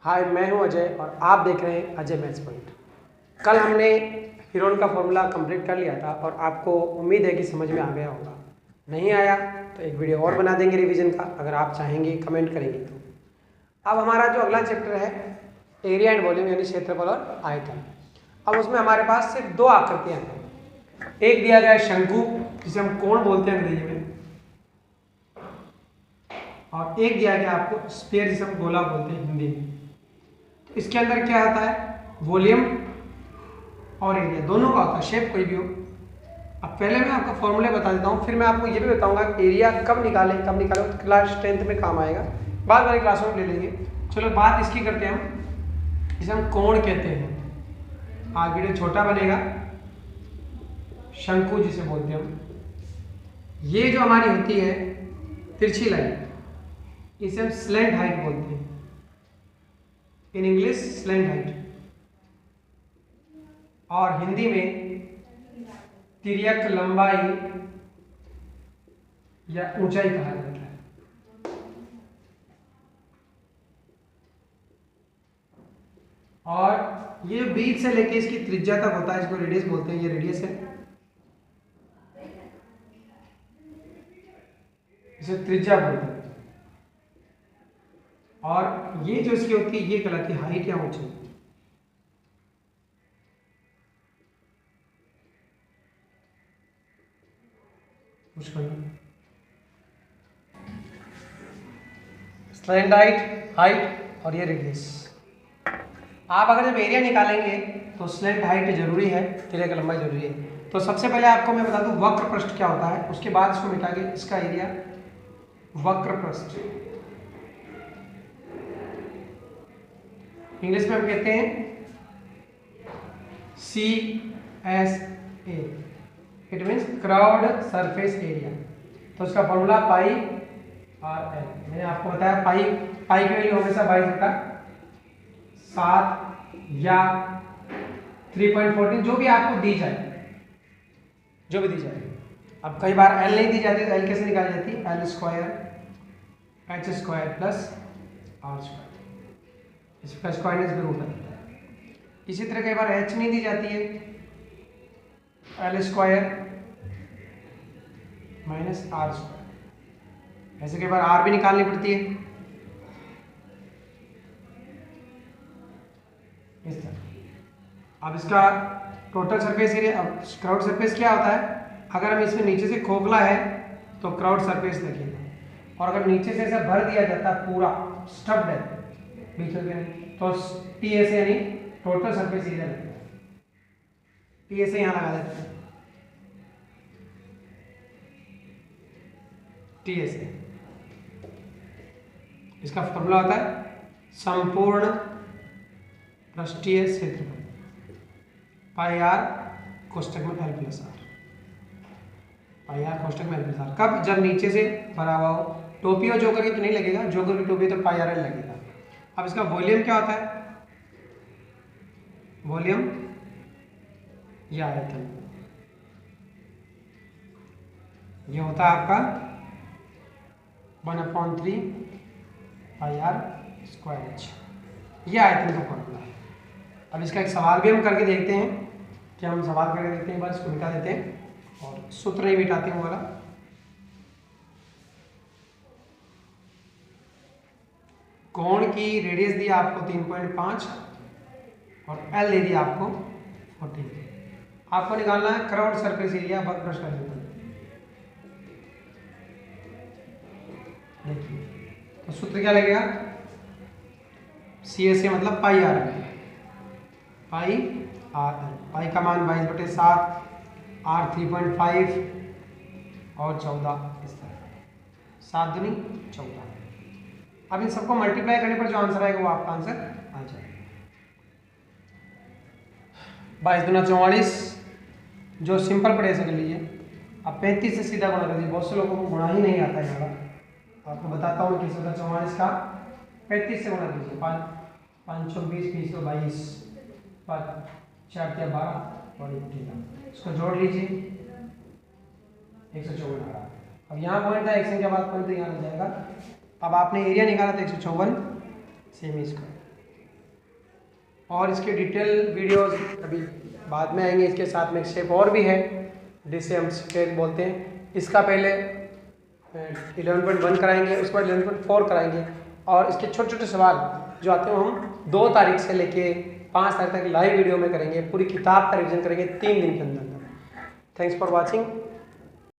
हाय, मैं हूं अजय और आप देख रहे हैं अजय मैथ्स पॉइंट। कल हमने हीरोन का फॉर्मूला कंप्लीट कर लिया था और आपको उम्मीद है कि समझ में आ गया होगा। नहीं आया तो एक वीडियो और बना देंगे रिवीजन का, अगर आप चाहेंगे, कमेंट करेंगे तो। अब हमारा जो अगला चैप्टर है एरिया एंड वॉल्यूम, यानी क्षेत्रफल और आयतन। अब उसमें हमारे पास सिर्फ दो आकृतियां हैं। एक दिया गया है शंकु, जिसे हम कोण बोलते हैं अंग्रेजी में, और एक दिया गया आपको स्फीयर, जिसे हम गोला बोलते हैं हिंदी में। तो इसके अंदर क्या आता है, वॉल्यूम और एरिया दोनों का होता है, शेप कोई भी हो। अब पहले मैं आपको फॉर्मूले बता देता हूँ, फिर मैं आपको ये भी बताऊंगा कि एरिया कब निकाले तो क्लास 10th में काम आएगा, बाद वाली क्लासों में ले लेंगे। चलो बात इसकी करते हैं हम, जिसे हम कोण कहते हैं। आज वीडियो छोटा बनेगा, शंकु जिसे बोलते हैं हम। ये जो हमारी होती है तिरछी लाइन, इसे हम स्लैंट हाइट बोलते हैं, इन इंग्लिश स्लैंट हाइट, और हिंदी में तिर्यक लंबाई या ऊंचाई कहा जाता है। और ये बीच से लेके इसकी त्रिज्या तक होता है, इसको रेडियस बोलते हैं। ये रेडियस है, इसे त्रिज्या बोलते हैं। और ये जो इसकी होती है, ये कहलाती है हाइट या ऊंचाई। स्लैंट हाइट और ये रेडियस। आप अगर जब एरिया निकालेंगे तो स्लैंट हाइट जरूरी है, तिर्यक लंबाई जरूरी है। तो सबसे पहले आपको मैं बता दूं वक्र पृष्ठ क्या होता है, उसके बाद इसको मिटा के इसका एरिया वक्र पृष्ठ, इंग्लिश में हम कहते हैं CSA, it means curved surface area. तो उसका फॉर्मूला पाई RL, मैंने आपको बताया पाई की वैल्यू हमेशा 22 बटा 7 या 3.14, जो भी आपको दी जाए, जो भी दी जाए। अब कई बार L नहीं दी जाती तो L कैसे निकाली जाती है, L square H square plus R square, इसका स्क्वायर इसका रूट है। इसी तरह कई बार H नहीं दी जाती है, L square minus R square. ऐसे कई बार R भी निकालनी पड़ती है इस तरह। अब इसका टोटल सरफेस एरिया, अब क्राउड सरफेस क्या होता है, अगर हम इसमें नीचे से खोखला है तो क्राउड सरफेस लगेगा, और अगर नीचे से ऐसा भर दिया जाता है पूरा स्टफ्ड है बीच में, तो TSA यानी टोटल सरफेस एरिया लगेगा। TSA यहाँ लगा देते हैं, TSA। इसका फॉर्मूला होता है संपूर्ण पृष्ठीय क्षेत्रफल पाई आर कोष्टक में L plus R, pi R कोष्टक में L प्लस आर। कब, जब नीचे से भरा हुआ हो। टोपी और जोकर की तो नहीं लगेगा, जोकर की टोपी तो पाई आर L लगेगा। अब इसका वॉल्यूम क्या होता है, वॉल्यूम या आयतन, ये होता है आपका 1/3 पाई आर स्क्वायर H, ये आयतन का फॉर्मूला है। अब इसका एक सवाल भी हम करके देखते हैं, क्या हम सवाल करके देखते हैं, बस इसको मिटा देते हैं और सूत्र नहीं मिटाते हैं वाला। कोण की रेडियस दी आपको 3.5 और L दे दी आपको 14। आपको निकालना है कर्व्ड सरफेस एरिया वक्र पृष्ठ का क्षेत्रफल। देखिए तो सूत्र क्या लगेगा, CSA मतलब पाई आर एल, पाई आर एल, पाई का मान 22/7, R 3.5 और 14, इस तरह 7 दूनी 14। अब इन सबको मल्टीप्लाई करने पर जो आंसर आएगा वो आपका आंसर आ जाएगा। 22 दूना 44, जो सिंपल पड़े ऐसे कर लीजिए। अब 35 से सीधा गुणा कर दीजिए, बहुत से लोगों को गुणा ही नहीं आता है। आपको बताता हूँ कैसे होता है। 44 का 35 से गुणा कीजिए, 5 5 20 20 तो 22, 4 क्या 12 और 13, इसको जोड़ लीजिए 154 आ रहा। अब यहाँ पॉइंट था, एक संख्या बाद पॉइंट तो यहाँ लग जाएगा। अब आपने एरिया निकाला तो 154 सेमी स्क्वायर, और इसके डिटेल वीडियोस अभी बाद में आएंगे। इसके साथ में एक स्टेप और भी है जिसे हम स्टेप बोलते हैं। इसका पहले 11.1 कराएंगे, उसके बाद 11.4 कराएंगे और इसके छोटे छोटे सवाल जो आते हैं हम 2 तारीख से लेके 5 तारीख तक लाइव वीडियो में करेंगे। पूरी किताब का रिवीजन करेंगे 3 दिन के अंदर। Thanks for watching.